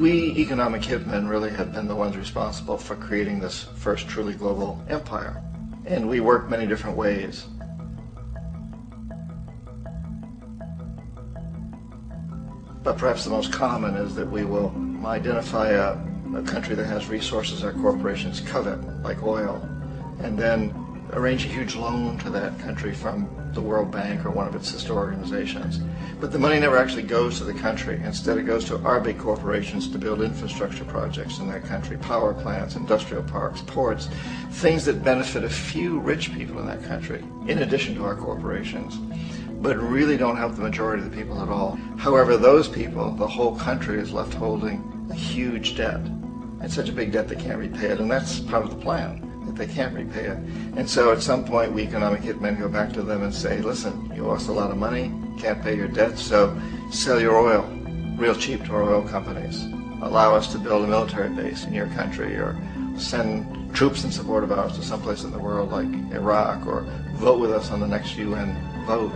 We economic hitmen really have been the ones responsible for creating this first truly global empire. And we work many different ways. But perhaps the most common is that we will identify a country that has resources our corporations covet, like oil, and then arrange a huge loan to that country from the World Bank or one of its sister organizations. But the money never actually goes to the country. Instead, it goes to our big corporations to build infrastructure projects in that country, power plants, industrial parks, ports, things that benefit a few rich people in that country, in addition to our corporations, but really don't help the majority of the people at all. However, those people, the whole country is left holding a huge debt. It's such a big debt they can't repay it, and that's part of the plan, that they can't repay it. And so at some point, we economic hitmen go back to them and say, listen, you owe us a lot of money, can't pay your debt, so sell your oil real cheap to our oil companies. Allow us to build a military base in your country, or send troops in support of ours to someplace in the world like Iraq, or vote with us on the next UN vote.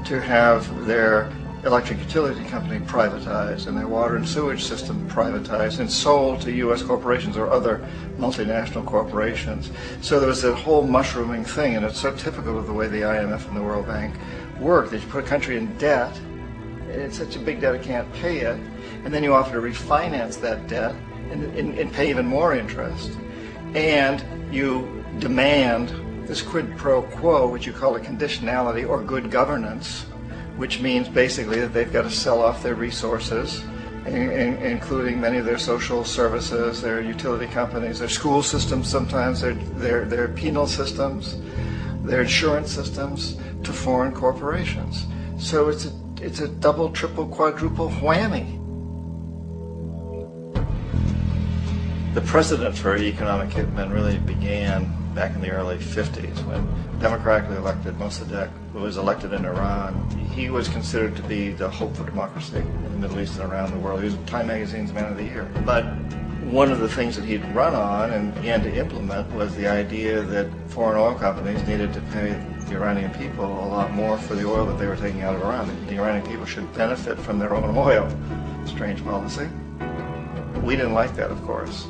To have their electric utility company privatized and their water and sewage system privatized and sold to U.S. corporations or other multinational corporations. So there was that whole mushrooming thing, and it's so typical of the way the IMF and the World Bank work, that you put a country in debt, and it's such a big debt it can't pay it, and then you offer to refinance that debt and pay even more interest. And you demand this quid pro quo, which you call a conditionality or good governance, which means basically that they've got to sell off their resources, including many of their social services, their utility companies, their school systems sometimes, their penal systems, their insurance systems, to foreign corporations. So it's a double, triple, quadruple whammy. The precedent for economic hitmen really began back in the early 50s when democratically elected Mossadegh, who was elected in Iran, he was considered to be the hope for democracy in the Middle East and around the world. He was Time Magazine's Man of the Year. But one of the things that he'd run on and began to implement was the idea that foreign oil companies needed to pay the Iranian people a lot more for the oil that they were taking out of Iran. The Iranian people should benefit from their own oil. Strange policy. We didn't like that, of course.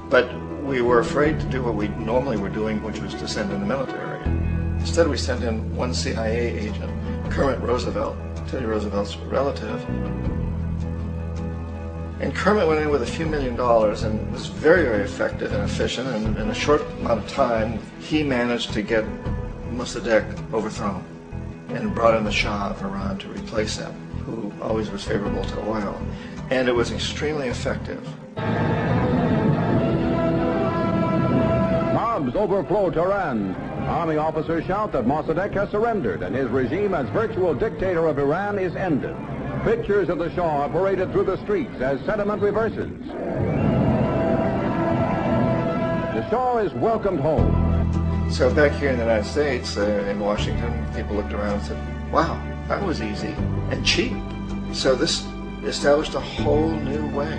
But we were afraid to do what we normally were doing, which was to send in the military. Instead, we sent in one CIA agent, Kermit Roosevelt, Teddy Roosevelt's relative. And Kermit went in with a few $1 million and was very, very effective and efficient. And in a short amount of time, he managed to get Mossadegh overthrown and brought in the Shah of Iran to replace him, who always was favorable to oil. And it was extremely effective. Mobs overflow Tehran. Army officers shout that Mossadegh has surrendered and his regime as virtual dictator of Iran is ended. Pictures of the Shah are paraded through the streets as sentiment reverses. The Shah is welcomed home. So back here in the United States, in Washington, people looked around and said, wow, that was easy and cheap. So this established a whole new way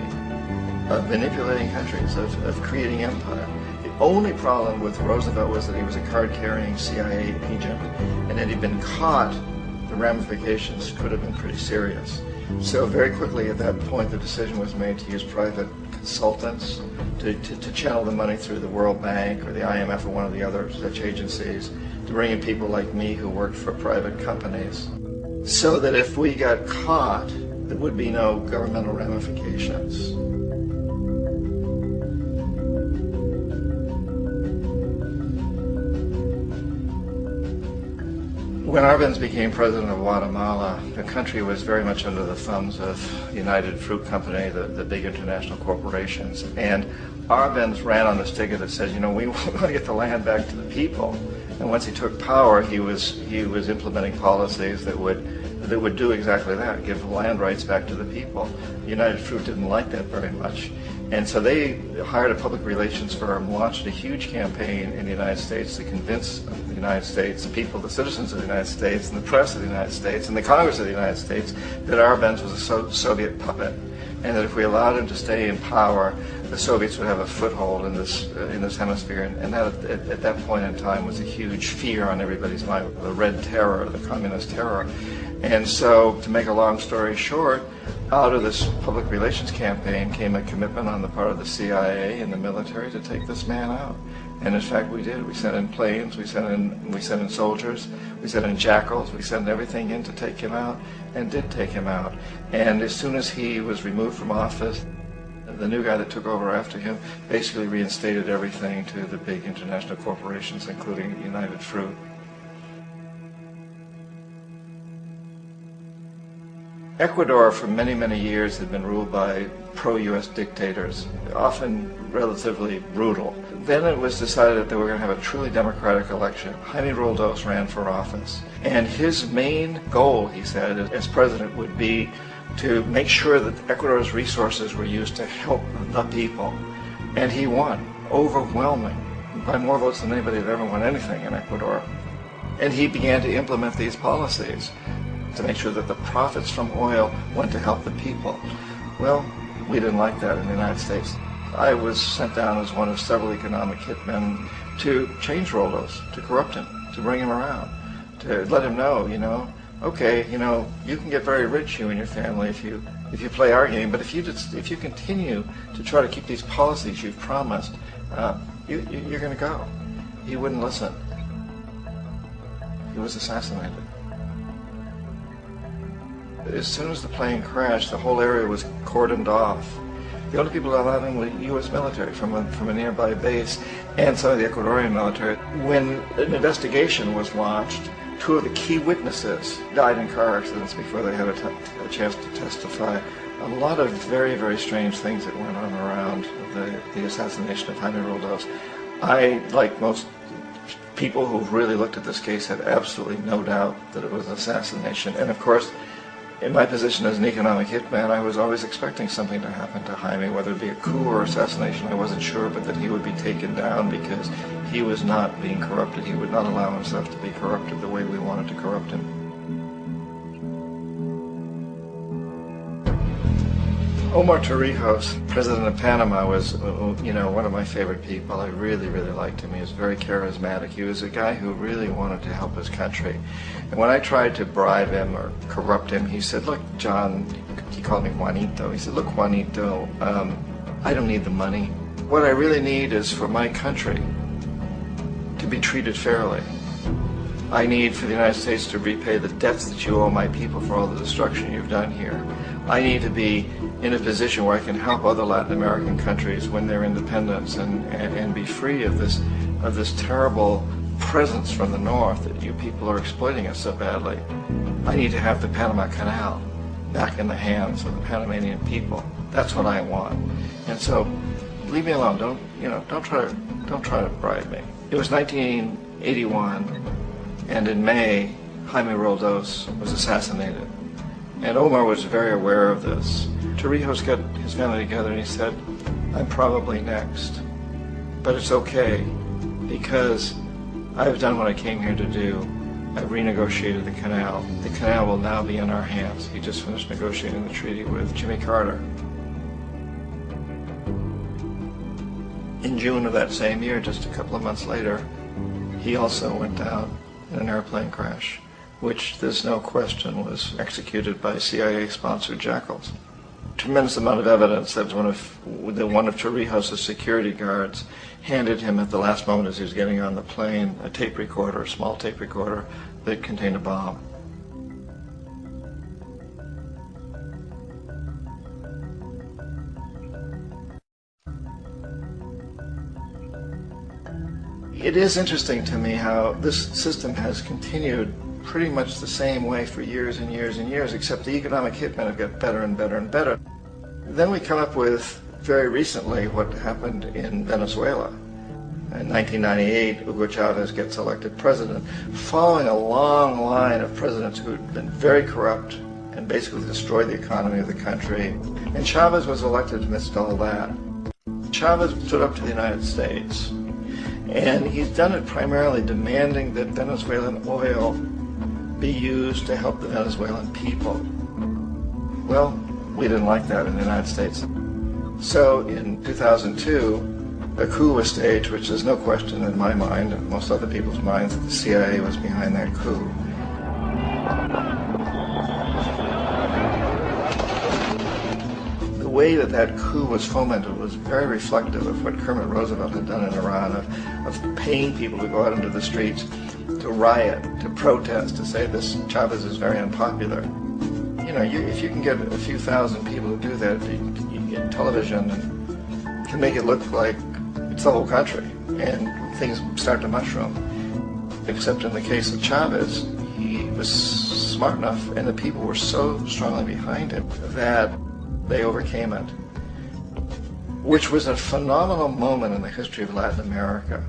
of manipulating countries, of creating empire. The only problem with Roosevelt was that he was a card-carrying CIA agent, and had he been caught, the ramifications could have been pretty serious. So very quickly at that point, the decision was made to use private consultants to channel the money through the World Bank or the IMF or one of the other such agencies, to bring in people like me who worked for private companies, so that if we got caught, there would be no governmental ramifications. When Arbenz became president of Guatemala, the country was very much under the thumbs of United Fruit Company, the big international corporations. And Arbenz ran on this ticket that says, you know, we want to get the land back to the people. And once he took power, he was implementing policies that would do exactly that, give land rights back to the people. United Fruit didn't like that very much. And so they hired a public relations firm, launched a huge campaign in the United States to convince the United States, the people, the citizens of the United States, and the press of the United States, and the Congress of the United States, that Arbenz was a Soviet puppet, and that if we allowed him to stay in power, the Soviets would have a foothold in this hemisphere. And that, at that point in time, was a huge fear on everybody's mind, the Red Terror, the Communist Terror. And so, to make a long story short, Out of this public relations campaign came a commitment on the part of the CIA and the military to take this man out. And in fact, we did. We sent in planes, we sent in soldiers, we sent in jackals, we sent everything in to take him out, and did take him out. And as soon as he was removed from office, the new guy that took over after him basically reinstated everything to the big international corporations, including United Fruit. Ecuador for many, many years had been ruled by pro-U.S. dictators, often relatively brutal. Then it was decided that they were going to have a truly democratic election. Jaime Roldos ran for office, and his main goal, he said, as president would be to make sure that Ecuador's resources were used to help the people. And he won, overwhelming, by more votes than anybody had ever won anything in Ecuador. And he began to implement these policies to make sure that the profits from oil went to help the people. Well, we didn't like that in the United States. I was sent down as one of several economic hitmen to change Roldos, to corrupt him, to bring him around, to let him know, okay, you can get very rich, you and your family, if you play our game, but if you continue to try to keep these policies you've promised, you're going to go. He wouldn't listen. He was assassinated. As soon as the plane crashed, the whole area was cordoned off. The only people allowed in were U.S. military from a nearby base and some of the Ecuadorian military. When an investigation was launched, two of the key witnesses died in car accidents before they had a chance to testify. A lot of very, very strange things that went on around the assassination of Jaime Roldos. I, like most people who've really looked at this case, had absolutely no doubt that it was an assassination. And of course, in my position as an economic hitman, I was always expecting something to happen to Jaime, whether it be a coup or assassination, I wasn't sure, but that he would be taken down because he was not being corrupted. He would not allow himself to be corrupted the way we wanted to corrupt him. Omar Torrijos, president of Panama, was, one of my favorite people. I really, really liked him. He was very charismatic. He was a guy who really wanted to help his country. And when I tried to bribe him or corrupt him, he said, look, John, he called me Juanito. He said, look, Juanito, I don't need the money. What I really need is for my country to be treated fairly. I need for the United States to repay the debts that you owe my people for all the destruction you've done here. I need to be in a position where I can help other Latin American countries win their independence and be free of this terrible presence from the north that you people are exploiting us so badly. I need to have the Panama Canal back in the hands of the Panamanian people. That's what I want. And so, leave me alone. Don't try to bribe me. It was 1981, and in May, Jaime Roldos was assassinated. And Omar was very aware of this. Torrijos got his family together and he said, I'm probably next, but it's okay because I've done what I came here to do. I've renegotiated the canal. The canal will now be in our hands. He just finished negotiating the treaty with Jimmy Carter. In June of that same year, just a couple of months later, he also went down in an airplane crash, which there's no question was executed by CIA-sponsored jackals. Tremendous amount of evidence that one of Torrijos' security guards handed him at the last moment as he was getting on the plane a tape recorder, a small tape recorder that contained a bomb. It is interesting to me how this system has continued pretty much the same way for years and years and years, except the economic hitmen have got better and better and better. Then we come up with, very recently, what happened in Venezuela. In 1998, Hugo Chavez gets elected president, following a long line of presidents who had been very corrupt and basically destroyed the economy of the country. And Chavez was elected amidst all that. Chavez stood up to the United States, and he's done it primarily demanding that Venezuelan oil be used to help the Venezuelan people. Well, we didn't like that in the United States. So in 2002, a coup was staged, which there's no question in my mind and most other people's minds that the CIA was behind that coup. way that that coup was fomented was very reflective of what Kermit Roosevelt had done in Iran, of paying people to go out into the streets, to riot, to protest, to say this Chavez is very unpopular. You know, if you can get a few thousand people to do that, you get television and can make it look like it's the whole country, and things start to mushroom. Except in the case of Chavez, he was smart enough, and the people were so strongly behind him that they overcame it, which was a phenomenal moment in the history of Latin America.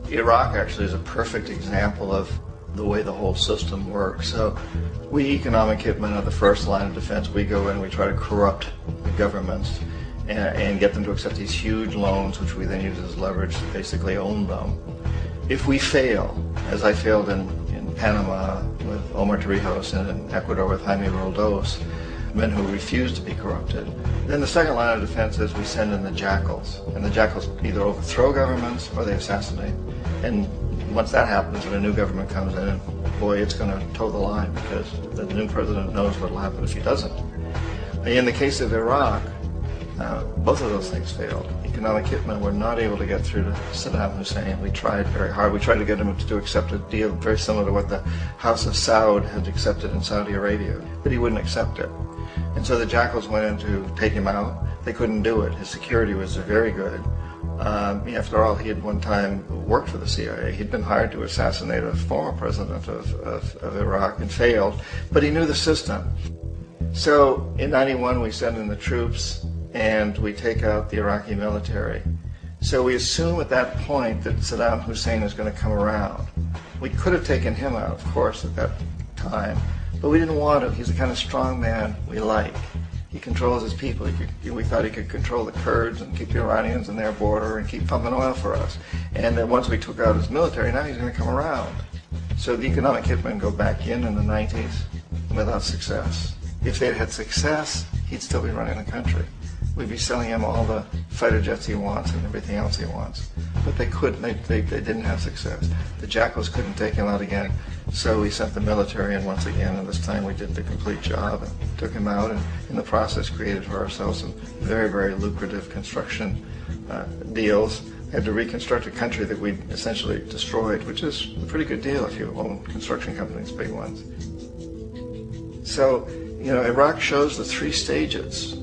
Iraq actually is a perfect example of the way the whole system works. So we economic hitmen are the first line of defense. We go in and we try to corrupt the governments and get them to accept these huge loans, which we then use as leverage to basically own them. If we fail, as I failed in Panama with Omar Torrijos and in Ecuador with Jaime Roldos, men who refuse to be corrupted, then the second line of defense is we send in the jackals. And the jackals either overthrow governments or they assassinate. And once that happens and a new government comes in, boy, it's going to toe the line, because the new president knows what will happen if he doesn't. In the case of Iraq, both of those things failed. Economic hitmen were not able to get through to Saddam Hussein. We tried very hard. We tried to get him to accept a deal very similar to what the House of Saud had accepted in Saudi Arabia, but he wouldn't accept it. And so the jackals went in to take him out. They couldn't do it. His security was very good. After all, he had one time worked for the CIA. He'd been hired to assassinate a former president of Iraq and failed, but he knew the system. So in '91 we send in the troops and we take out the Iraqi military. So we assume at that point that Saddam Hussein is going to come around. We could have taken him out, of course, at that time, but we didn't want him. He's the kind of strong man we like. He controls his people. We thought he could control the Kurds and keep the Iranians in their border and keep pumping oil for us. And then once we took out his military, now he's going to come around. So the economic hitmen go back in the 90s without success. If they'd had success, he'd still be running the country. We'd be selling him all the fighter jets he wants and everything else he wants. But they couldn't. They didn't have success. The jackals couldn't take him out again. So we sent the military in once again, and this time we did the complete job and took him out, and in the process created for ourselves some very, very lucrative construction deals. Had to reconstruct a country that we essentially destroyed, which is a pretty good deal if you own construction companies, big ones. So, you know, Iraq shows the three stages.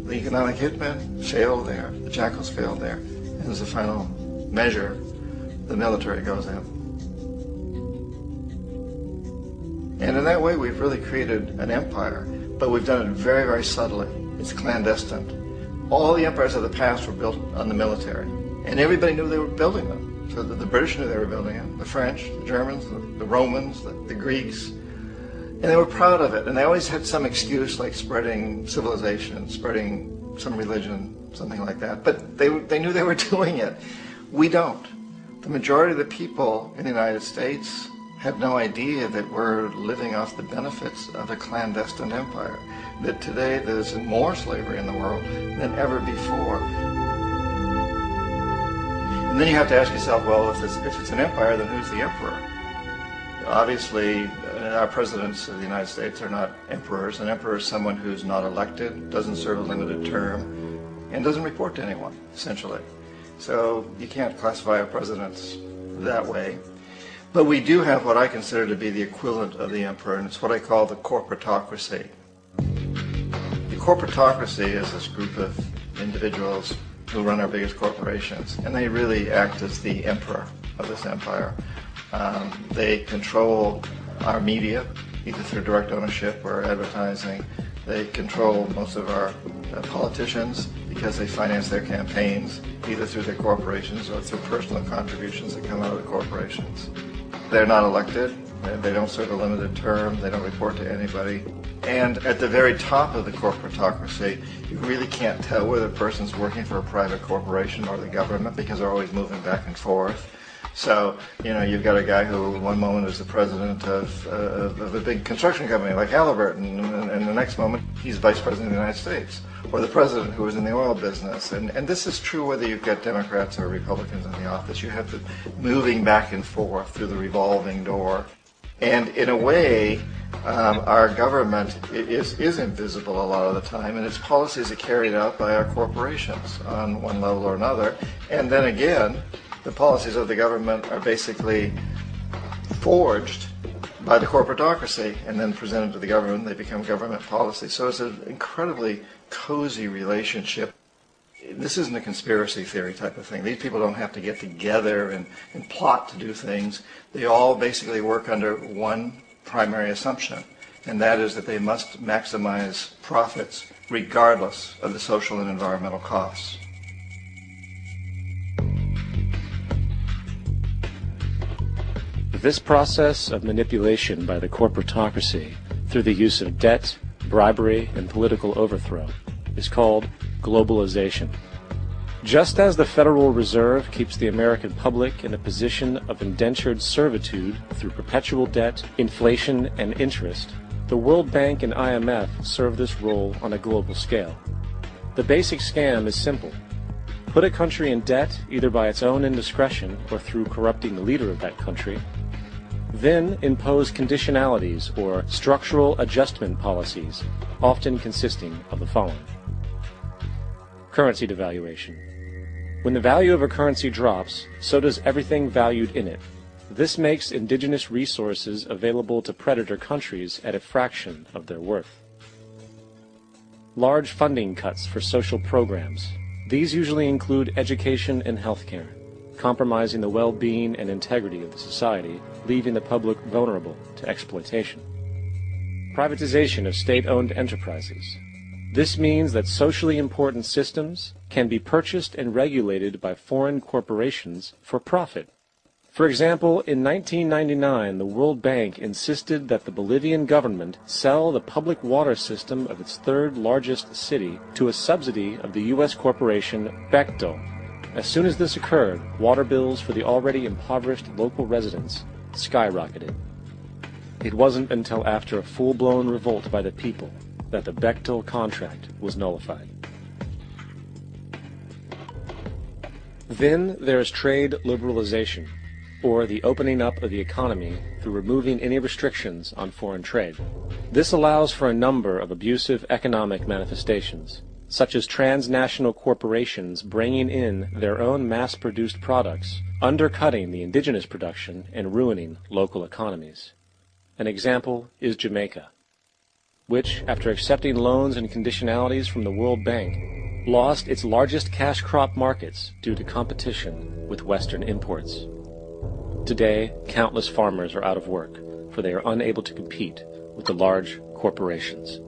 The economic hitmen failed there, the jackals failed there, and as a final measure, the military goes in. And in that way, we've really created an empire, but we've done it very, very subtly. It's clandestine. All the empires of the past were built on the military, and everybody knew they were building them. So the British knew they were building them, the French, the Germans, the Romans, the Greeks, and they were proud of it. And they always had some excuse, like spreading civilization, spreading some religion, something like that. But they knew they were doing it. We don't. The majority of the people in the United States have no idea that we're living off the benefits of a clandestine empire, that today there's more slavery in the world than ever before. And then you have to ask yourself, well, if it's an empire, then who's the emperor? Obviously, our presidents of the United States are not emperors. An emperor is someone who's not elected, doesn't serve a limited term, and doesn't report to anyone, essentially. So you can't classify our presidents that way. But we do have what I consider to be the equivalent of the emperor, and it's what I call the corporatocracy. The corporatocracy is this group of individuals who run our biggest corporations, and they really act as the emperor of this empire. They control our media, either through direct ownership or advertising. They control most of our politicians because they finance their campaigns, either through their corporations or through personal contributions that come out of the corporations. They're not elected, they don't serve a limited term, they don't report to anybody. And at the very top of the corporatocracy, you really can't tell whether a person's working for a private corporation or the government because they're always moving back and forth. So, you know, you've got a guy who one moment is the president of a big construction company like Halliburton, and the next moment he's vice president of the United States, or the president who is in the oil business. And this is true whether you've got Democrats or Republicans in the office. You have the moving back and forth through the revolving door. And in a way, our government is invisible a lot of the time, and its policies are carried out by our corporations on one level or another. And then again, the policies of the government are basically forged by the corporatocracy and then presented to the government. They become government policy. So it's an incredibly cozy relationship. This isn't a conspiracy theory type of thing. These people don't have to get together and plot to do things. They all basically work under one primary assumption, and that is that they must maximize profits regardless of the social and environmental costs. This process of manipulation by the corporatocracy through the use of debt, bribery, and political overthrow is called globalization. Just as the Federal Reserve keeps the American public in a position of indentured servitude through perpetual debt, inflation, and interest, the World Bank and IMF serve this role on a global scale. The basic scam is simple. Put a country in debt either by its own indiscretion or through corrupting the leader of that country, then impose conditionalities or structural adjustment policies, often consisting of the following. Currency devaluation. When the value of a currency drops, so does everything valued in it. This makes indigenous resources available to predator countries at a fraction of their worth. Large funding cuts for social programs. These usually include education and healthcare, compromising the well-being and integrity of the society, leaving the public vulnerable to exploitation. Privatization of state-owned enterprises. This means that socially important systems can be purchased and regulated by foreign corporations for profit. For example, in 1999, the World Bank insisted that the Bolivian government sell the public water system of its third largest city to a subsidy of the U.S. corporation Bechtel. As soon as this occurred, water bills for the already impoverished local residents skyrocketed. It wasn't until after a full-blown revolt by the people that the Bechtel contract was nullified. Then there is trade liberalization, or the opening up of the economy through removing any restrictions on foreign trade. This allows for a number of abusive economic manifestations, such as transnational corporations bringing in their own mass-produced products, undercutting the indigenous production and ruining local economies. An example is Jamaica, which, after accepting loans and conditionalities from the World Bank, lost its largest cash crop markets due to competition with Western imports. Today, countless farmers are out of work, for they are unable to compete with the large corporations.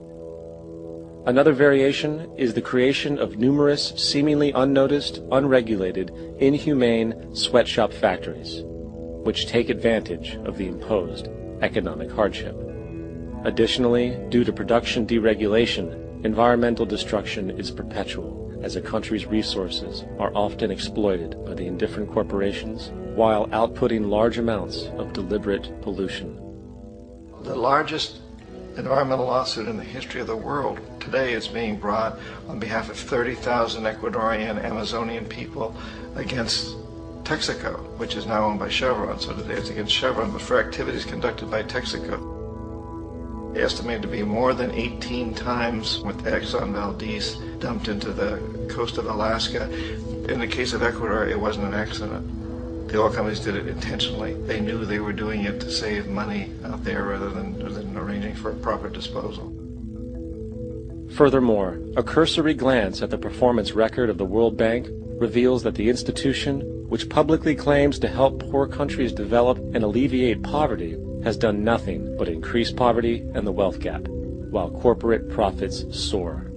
Another variation is the creation of numerous, seemingly unnoticed, unregulated, inhumane sweatshop factories, which take advantage of the imposed economic hardship. Additionally, due to production deregulation, environmental destruction is perpetual, as a country's resources are often exploited by the indifferent corporations while outputting large amounts of deliberate pollution. The largest environmental lawsuit in the history of the world today is being brought on behalf of 30,000 Ecuadorian Amazonian people against Texaco, which is now owned by Chevron. So today it's against Chevron, but for activities conducted by Texaco. Estimated to be more than 18 times what Exxon Valdez dumped into the coast of Alaska. In the case of Ecuador, it wasn't an accident. The oil companies did it intentionally. They knew they were doing it to save money out there rather than arranging for a proper disposal. Furthermore, a cursory glance at the performance record of the World Bank reveals that the institution, which publicly claims to help poor countries develop and alleviate poverty, has done nothing but increase poverty and the wealth gap, while corporate profits soar.